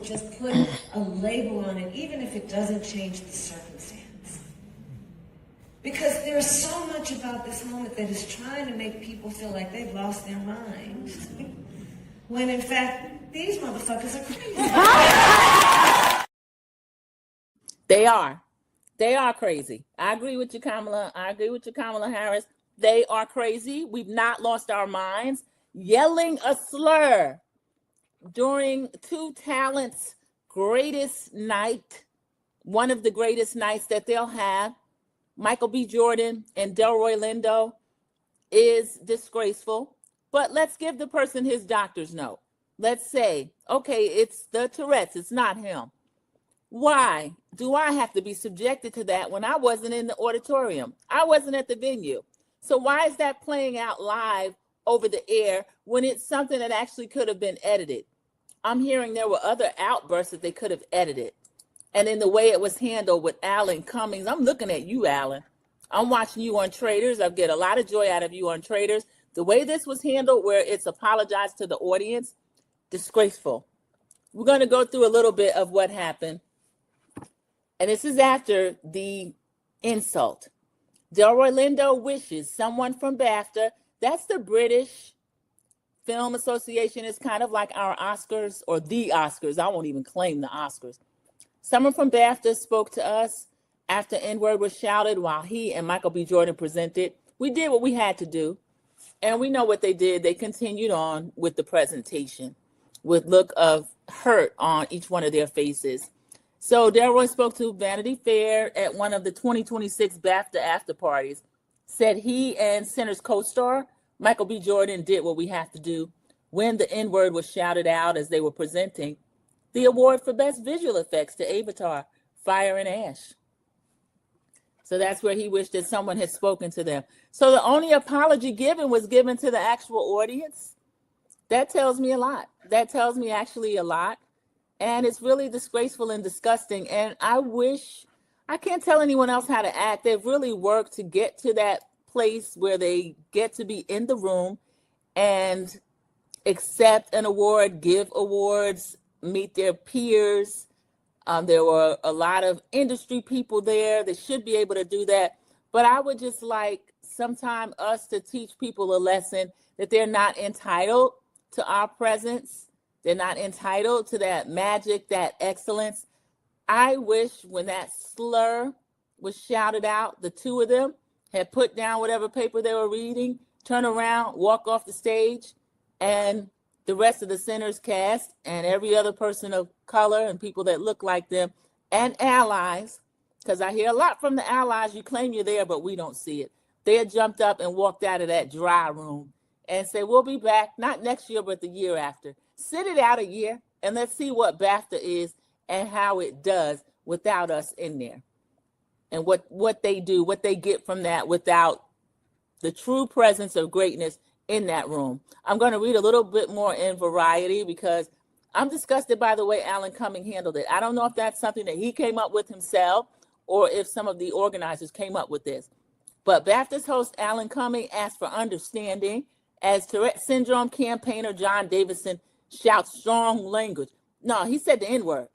just put a label on it, even if it doesn't change the circumstance. Because there's so much about this moment that is trying to make people feel like they've lost their minds. When in fact, these motherfuckers are crazy. They are. They are crazy. I agree with you, Kamala. I agree with you, Kamala Harris. They are crazy. We've not lost our minds. Yelling a slur during two talents' greatest night, one of the greatest nights that they'll have, Michael B. Jordan and Delroy Lindo, is disgraceful. But let's give the person his doctor's note. Let's say, okay, it's the Tourette's, it's not him. Why do I have to be subjected to that when I wasn't in the auditorium? I wasn't at the venue. So why is that playing out live over the air when it's something that actually could have been edited? I'm hearing there were other outbursts that they could have edited. And in the way it was handled with Alan Cummings, I'm looking at you, Alan. I'm watching you on Traders. I get a lot of joy out of you on Traders. The way this was handled, where it's apologized to the audience, disgraceful. We're going to go through a little bit of what happened. And this is after the insult. Delroy Lindo wishes someone from BAFTA, that's the British Film Association, is kind of like our Oscars, or the Oscars. I won't even claim the Oscars. Someone from BAFTA spoke to us after N-word was shouted while he and Michael B. Jordan presented. We did what we had to do. And we know what they did. They continued on with the presentation with look of hurt on each one of their faces. So Delroy spoke to Vanity Fair at one of the 2026 BAFTA after parties, said he and Center's co-star, Michael B. Jordan, did what we have to do when the N-word was shouted out as they were presenting the award for Best Visual Effects to Avatar, Fire and Ash. So that's where he wished that someone had spoken to them. So the only apology given was given to the actual audience. That tells me a lot. That tells me actually a lot. And it's really disgraceful and disgusting. And I wish, I can't tell anyone else how to act. They've really worked to get to that place where they get to be in the room and accept an award, give awards, meet their peers. There were a lot of industry people there that should be able to do that. But I would just like sometime us to teach people a lesson that they're not entitled to our presence. They're not entitled to that magic, that excellence. I wish when that slur was shouted out, the two of them had put down whatever paper they were reading, turn around, walk off the stage, and the rest of the Center's cast and every other person of color and people that look like them and allies, because I hear a lot from the allies, you claim you're there, but we don't see it. They had jumped up and walked out of that dry room and said, we'll be back, not next year, but the year after. Sit it out a year and let's see what BAFTA is and how it does without us in there. And what they do, what they get from that without the true presence of greatness in that room. I'm going to read a little bit more in Variety because I'm disgusted by the way Alan Cumming handled it. I don't know if that's something that he came up with himself or if some of the organizers came up with this. But BAFTA's host Alan Cumming asked for understanding as Tourette syndrome campaigner John Davidson shouts strong language. No, he said the N-word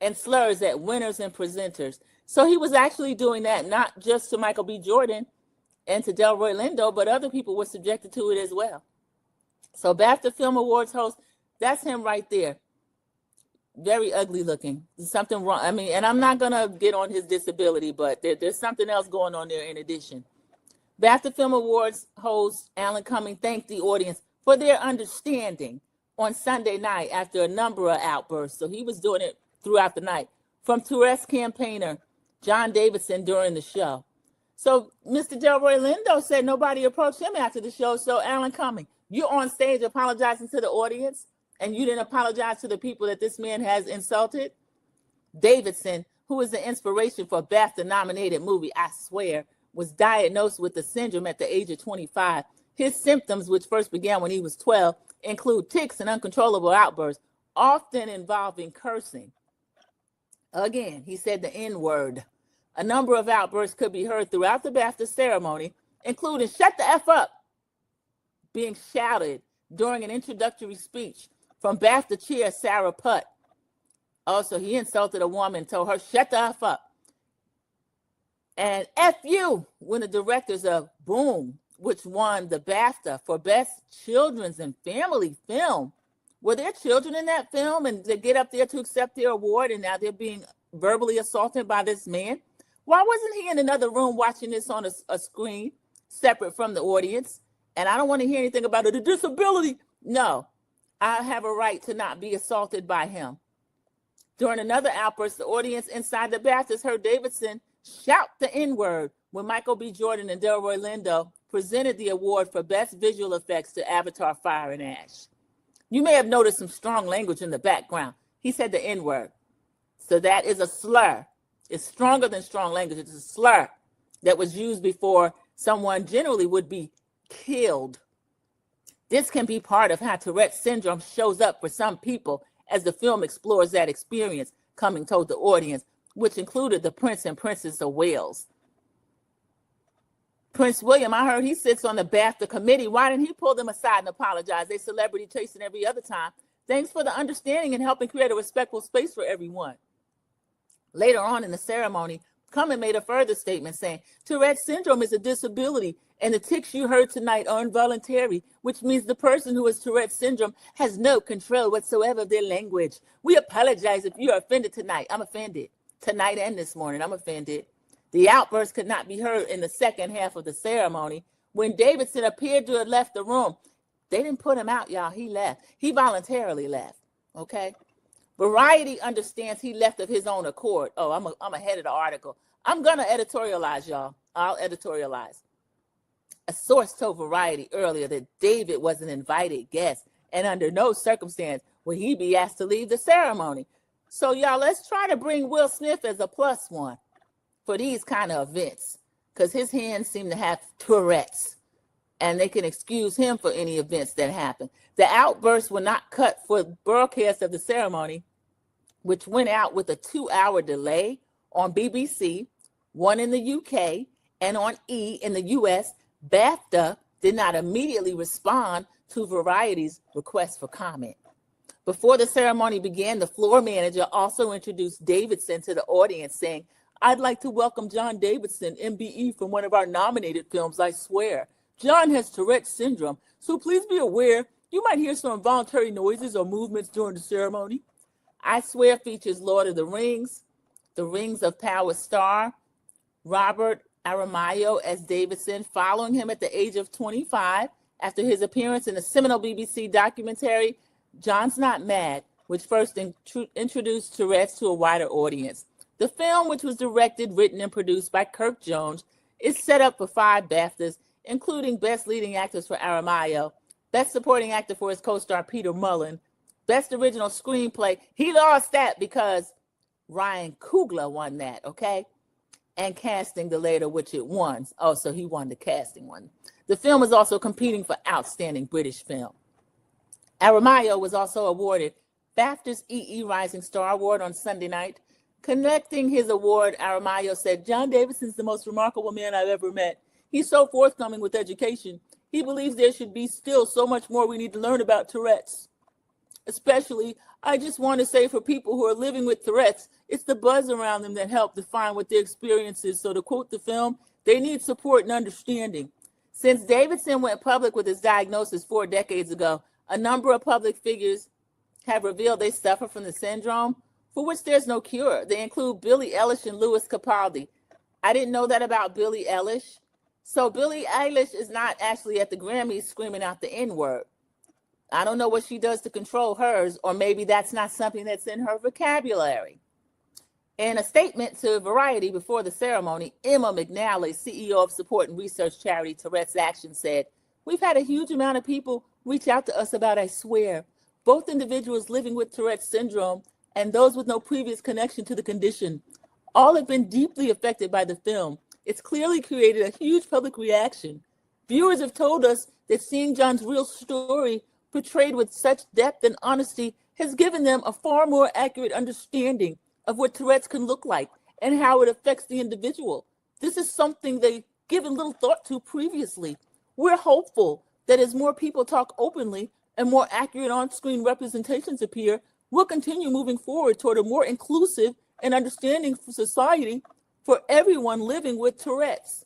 and slurs at winners and presenters. So he was actually doing that not just to Michael B. Jordan and to Delroy Lindo, but other people were subjected to it as well. So BAFTA Film Awards host, that's him right there. Very ugly looking. There's something wrong. I mean, and I'm not going to get on his disability, but there's something else going on there in addition. BAFTA Film Awards host Alan Cumming thanked the audience for their understanding on Sunday night after a number of outbursts. So he was doing it throughout the night. From Tourette's campaigner John Davidson during the show. So Mr. Delroy Lindo said nobody approached him after the show. So Alan Cumming, you're on stage apologizing to the audience and you didn't apologize to the people that this man has insulted? Davidson, who is the inspiration for a BAFTA-nominated movie, I Swear, was diagnosed with the syndrome at the age of 25. His symptoms, which first began when he was 12, include tics and uncontrollable outbursts, often involving cursing. Again, he said the N-word. A number of outbursts could be heard throughout the BAFTA ceremony, including "shut the F up" being shouted during an introductory speech from BAFTA chair Sarah Putt. Oh, so he insulted a woman, told her, shut the F up. And F you, when the directors of Boom, which won the BAFTA for Best Children's and Family Film. Were there children in that film and they get up there to accept their award and now they're being verbally assaulted by this man? Why wasn't he in another room watching this on a screen separate from the audience? And I don't want to hear anything about it, a disability. No, I have a right to not be assaulted by him. During another outburst, the audience inside the BAFTAs heard Davidson shout the N-word when Michael B. Jordan and Delroy Lindo presented the award for Best Visual Effects to Avatar Fire and Ash. You may have noticed some strong language in the background. He said the N-word. So that is a slur. It's stronger than strong language. It's a slur that was used before someone generally would be killed. This can be part of how Tourette's syndrome shows up for some people as the film explores that experience coming toward the audience, which included the Prince and Princess of Wales. Prince William, I heard he sits on the BAFTA committee. Why didn't he pull them aside and apologize? They celebrity chasing every other time. Thanks for the understanding and helping create a respectful space for everyone. Later on in the ceremony, Cummins made a further statement saying, Tourette's syndrome is a disability and the tics you heard tonight are involuntary, which means the person who has Tourette's syndrome has no control whatsoever of their language. We apologize if you are offended tonight. I'm offended. Tonight and this morning, I'm offended. The outburst could not be heard in the second half of the ceremony when Davidson appeared to have left the room. They didn't put him out, y'all. He left. He voluntarily left, okay? Variety understands he left of his own accord. Oh, I'm ahead of the article. I'm going to editorialize, y'all. I'll editorialize. A source told Variety earlier that David was an invited guest and under no circumstance would he be asked to leave the ceremony. So, y'all, let's try to bring Will Smith as a plus one for these kind of events because his hands seem to have Tourette's and they can excuse him for any events that happen. The outbursts were not cut for broadcast of the ceremony, which went out with a 2-hour delay on BBC, one in the UK, and on E in the US. BAFTA did not immediately respond to Variety's request for comment. Before the ceremony began, the floor manager also introduced Davidson to the audience, saying, I'd like to welcome John Davidson, MBE, from one of our nominated films, I Swear. John has Tourette's syndrome, so please be aware you might hear some involuntary noises or movements during the ceremony. I Swear features Lord of the Rings of Power star Robert Aramayo as Davidson, following him at the age of 25 after his appearance in the seminal BBC documentary, John's Not Mad, which first introduced Tourette's to a wider audience. The film, which was directed, written, and produced by Kirk Jones, is set up for 5 BAFTAs, including Best Leading Actors for Aramayo, Best Supporting Actor for his co-star Peter Mullen, Best Original Screenplay. He lost that because Ryan Coogler won that, okay? And Casting the later, which it won. Oh, so he won the casting one. The film is also competing for Outstanding British Film. Aramayo was also awarded BAFTA's EE Rising Star Award on Sunday night. Connecting his award, Aramayo said, John Davidson's the most remarkable man I've ever met. He's so forthcoming with education. He believes there should be still so much more we need to learn about Tourette's. Especially, I just want to say for people who are living with Tourette's, it's the buzz around them that help define what their experience is. So to quote the film, they need support and understanding. Since Davidson went public with his diagnosis 4 decades ago, a number of public figures have revealed they suffer from the syndrome, for which there's no cure. They include Billie Eilish and Louis Capaldi. I didn't know that about Billie Eilish. So Billie Eilish is not actually at the Grammys screaming out the N-word. I don't know what she does to control hers, or maybe that's not something that's in her vocabulary. In a statement to Variety before the ceremony, Emma McNally, CEO of support and research charity Tourette's Action, said, we've had a huge amount of people reach out to us about I Swear, both individuals living with Tourette's syndrome and those with no previous connection to the condition. All have been deeply affected by the film. It's clearly created a huge public reaction. Viewers have told us that seeing John's real story portrayed with such depth and honesty has given them a far more accurate understanding of what Tourette's can look like and how it affects the individual. This is something they've given little thought to previously. We're hopeful that as more people talk openly and more accurate on-screen representations appear, we'll continue moving forward toward a more inclusive and understanding society for everyone living with Tourette's.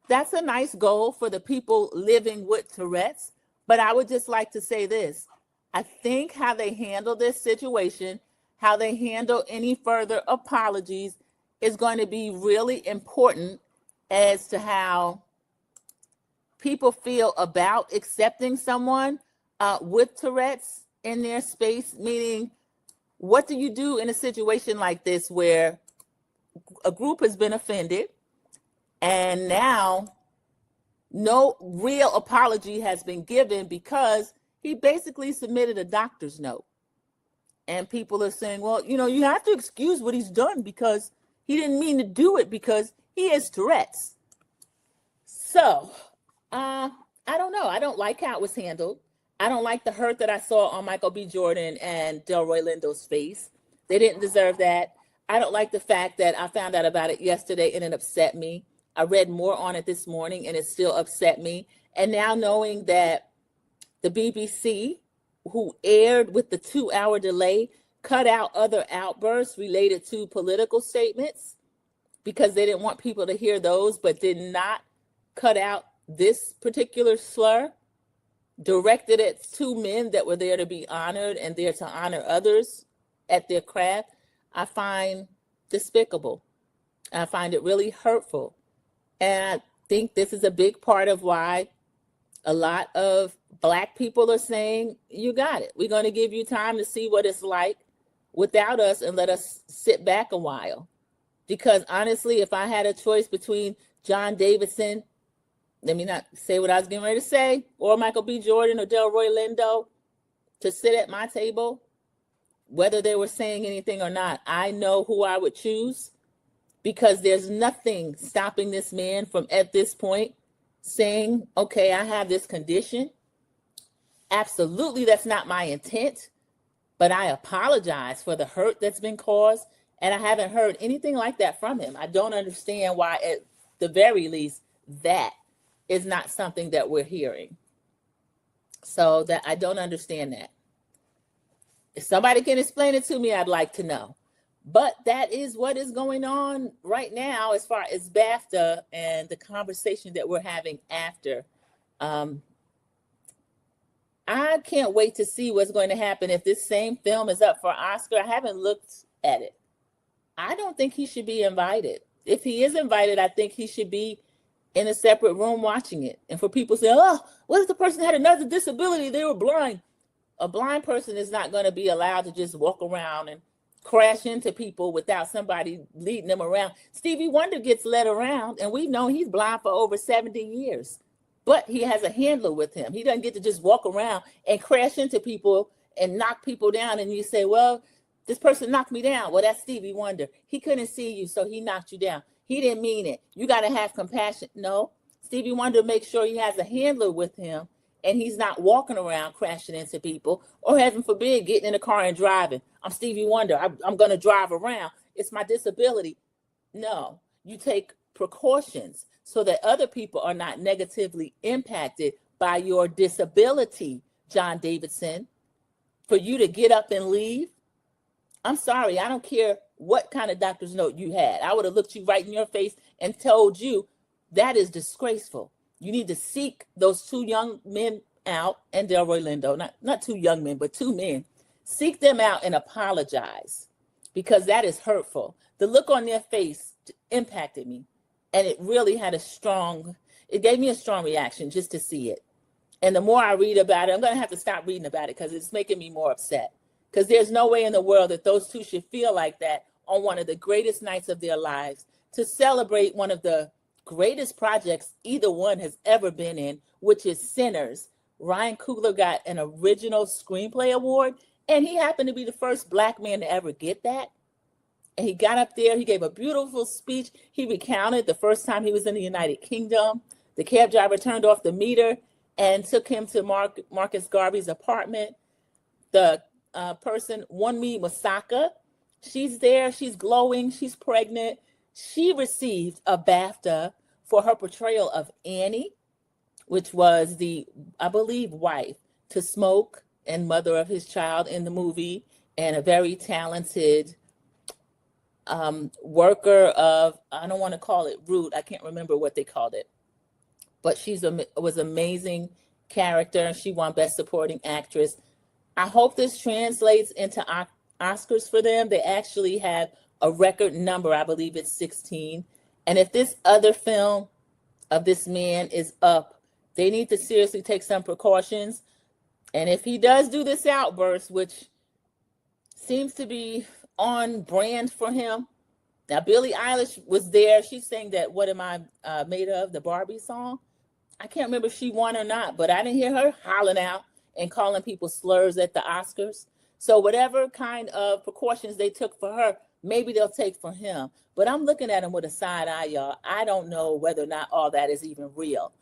That's a nice goal for the people living with Tourette's. But I would just like to say this. I think how they handle this situation, how they handle any further apologies is going to be really important as to how people feel about accepting someone with Tourette's in their space. Meaning, what do you do in a situation like this where a group has been offended and now no real apology has been given because he basically submitted a doctor's note? And people are saying, well, you have to excuse what he's done because he didn't mean to do it because he has Tourette's. So, I don't know. I don't like how it was handled. I don't like the hurt that I saw on Michael B. Jordan and Delroy Lindo's face. They didn't deserve that. I don't like the fact that I found out about it yesterday and it upset me. I read more on it this morning and it still upset me. And now knowing that the BBC, who aired with the 2-hour delay, cut out other outbursts related to political statements because they didn't want people to hear those, but did not cut out this particular slur directed at 2 men that were there to be honored and there to honor others at their craft, I find despicable. I find it really hurtful. And I think this is a big part of why a lot of Black people are saying, you got it. We're going to give you time to see what it's like without us and let us sit back a while. Because honestly, if I had a choice between John Davidson, let me not say what I was getting ready to say, or Michael B. Jordan or Delroy Lindo to sit at my table, whether they were saying anything or not, I know who I would choose, because there's nothing stopping this man from at this point saying, okay, I have this condition. Absolutely, that's not my intent, but I apologize for the hurt that's been caused. And I haven't heard anything like that from him. I don't understand why, at the very least, that is not something that we're hearing. So that I don't understand that. If somebody can explain it to me, I'd like to know. But that is what is going on right now as far as BAFTA and the conversation that we're having after. I can't wait to see what's going to happen if this same film is up for Oscar. I haven't looked at it. I don't think he should be invited. If he is invited, I think he should be in a separate room watching it. And for people to say, oh, what if the person had another disability? They were blind. A blind person is not going to be allowed to just walk around and crash into people without somebody leading them around. Stevie Wonder gets led around, and we've known he's blind for over 70 years. But he has a handler with him. He doesn't get to just walk around and crash into people and knock people down. And you say, well, this person knocked me down. Well, that's Stevie Wonder. He couldn't see you, so he knocked you down. He didn't mean it. You got to have compassion. No, Stevie Wonder makes sure he has a handler with him and he's not walking around crashing into people or, heaven forbid, getting in a car and driving. I'm Stevie Wonder. I'm going to drive around. It's my disability. No, you take precautions so that other people are not negatively impacted by your disability, John Davidson. For you to get up and leave, I'm sorry, I don't care what kind of doctor's note you had. I would have looked you right in your face and told you that is disgraceful. You need to seek those 2 young men out, and Delroy Lindo, not 2 young men, but 2 men. Seek them out and apologize, because that is hurtful. The look on their face impacted me, and it really had it gave me a strong reaction just to see it. And the more I read about it, I'm going to have to stop reading about it because it's making me more upset. Because there's no way in the world that those 2 should feel like that on one of the greatest nights of their lives, to celebrate one of the greatest projects either one has ever been in, which is Sinners. Ryan Coogler got an original screenplay award, and he happened to be the first Black man to ever get that. And he got up there, he gave a beautiful speech. He recounted the first time he was in the United Kingdom. The cab driver turned off the meter and took him to Marcus Garvey's apartment. The person, Wunmi Masaka, she's there, she's glowing, she's pregnant. She received a BAFTA for her portrayal of Annie, which was the, I believe, wife to Smoke and mother of his child in the movie. and a very talented worker of, I don't want to call it rude, I can't remember what they called it, but was amazing character. She won Best Supporting Actress. I hope this translates into Oscars for them. They actually have a record number, I believe it's 16. And if this other film of this man is up, they need to seriously take some precautions. And if he does do this outburst, which seems to be on brand for him. Now, Billie Eilish was there. She sang that "What Am I Made Of?" the Barbie song. I can't remember if she won or not, but I didn't hear her hollering out and calling people slurs at the Oscars. So whatever kind of precautions they took for her, maybe they'll take for him. But I'm looking at him with a side eye, y'all. I don't know whether or not all that is even real.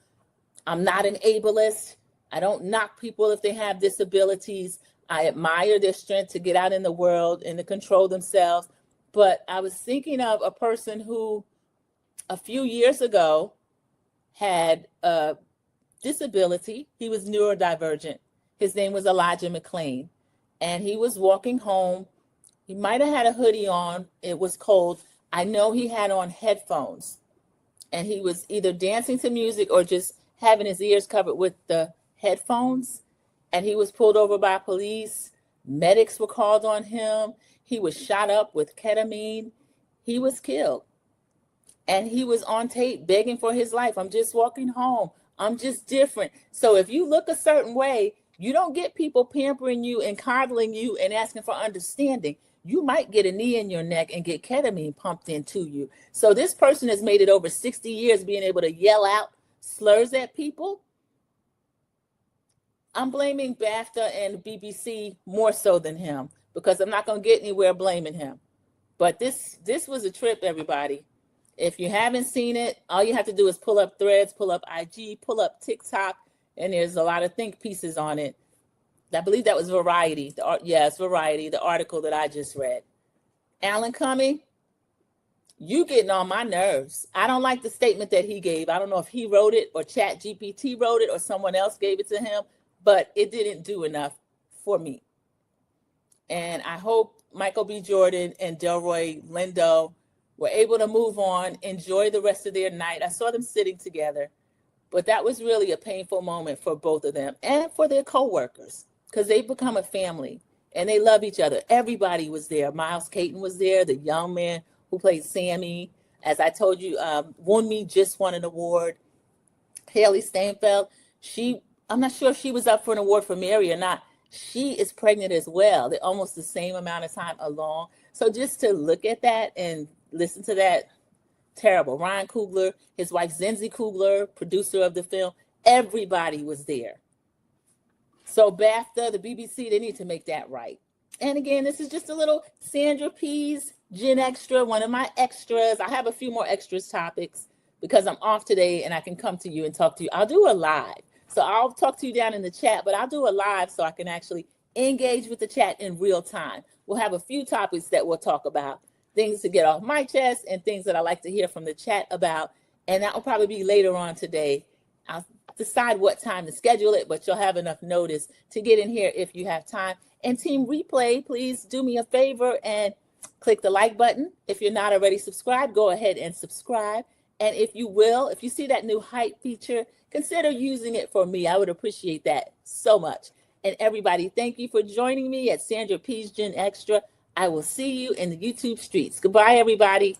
I'm not an ableist. I don't knock people if they have disabilities. I admire their strength to get out in the world and to control themselves. But I was thinking of a person who a few years ago had a disability. He was neurodivergent. His name was Elijah McClain. And he was walking home. He might have had a hoodie on. It was cold. I know he had on headphones. And he was either dancing to music or just having his ears covered with the headphones. And he was pulled over by police. Medics were called on him. He was shot up with ketamine. He was killed. And he was on tape begging for his life. I'm just walking home. I'm just different. So if you look a certain way, you don't get people pampering you and coddling you and asking for understanding. You might get a knee in your neck and get ketamine pumped into you. So this person has made it over 60 years being able to yell out slurs at people. I'm blaming BAFTA and BBC more so than him because I'm not going to get anywhere blaming him. But this was a trip, everybody. If you haven't seen it, all you have to do is pull up Threads, pull up IG, pull up TikTok, and there's a lot of think pieces on it. I believe that was Variety. Yes, Variety, the article that I just read. Alan Cumming, you getting on my nerves. I don't like the statement that he gave. I don't know if he wrote it or ChatGPT wrote it or someone else gave it to him, but it didn't do enough for me. And I hope Michael B. Jordan and Delroy Lindo were able to move on, enjoy the rest of their night. I saw them sitting together, but that was really a painful moment for both of them and for their coworkers because they've become a family and they love each other. Everybody was there. Miles Caton was there, the young man who played Sammy. As I told you, Wunmi just won an award. Haley Steinfeld, I'm not sure if she was up for an award for Mary or not. She is pregnant as well. They're almost the same amount of time along. So just to look at that and listen to that, terrible. Ryan Coogler, his wife Zinzi Coogler, producer of the film, everybody was there. So BAFTA, the BBC, they need to make that right. And again, this is just a little Sandra P's Gen Extra, one of my extras. I have a few more extras topics because I'm off today and I can come to you and talk to you. I'll do a live. So I'll talk to you down in the chat, but I'll do a live so I can actually engage with the chat in real time. We'll have a few topics that we'll talk about, things to get off my chest and things that I like to hear from the chat about. And that will probably be later on today. I'll decide what time to schedule it, but you'll have enough notice to get in here if you have time. And Team Replay, please do me a favor and click the like button. If you're not already subscribed, go ahead and subscribe. And if you see that new hype feature, consider using it for me. I would appreciate that so much. And everybody, thank you for joining me at Sandra P's Gen Extra. I will see you in the YouTube streets. Goodbye, everybody.